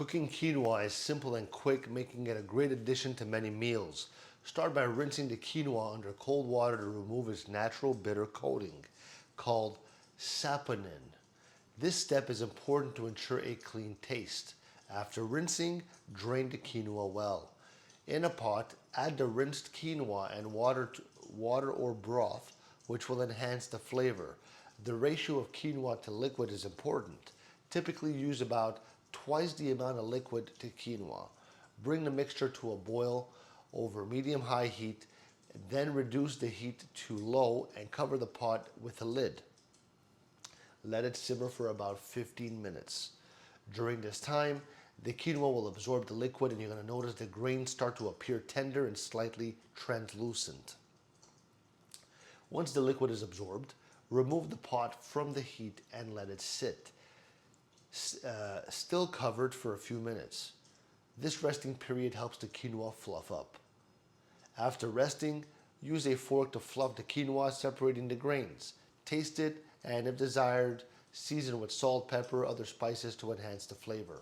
Cooking quinoa is simple and quick, making it a great addition to many meals. Start by rinsing the quinoa under cold water to remove its natural bitter coating, called saponin. This step is important to ensure a clean taste. After rinsing, drain the quinoa well. In a pot, add the rinsed quinoa and water or broth, which will enhance the flavor. The ratio of quinoa to liquid is important. Typically use about twice the amount of liquid to quinoa. Bring the mixture to a boil over medium-high heat, then reduce the heat to low and cover the pot with a lid. Let it simmer for about 15 minutes. During this time, the quinoa will absorb the liquid and you're going to notice the grains start to appear tender and slightly translucent. Once the liquid is absorbed, remove the pot from the heat and let it sit, still covered for a few minutes. This resting period helps the quinoa fluff up. After resting, use a fork to fluff the quinoa, separating the grains. Taste it, and if desired, season with salt, pepper, other spices to enhance the flavor.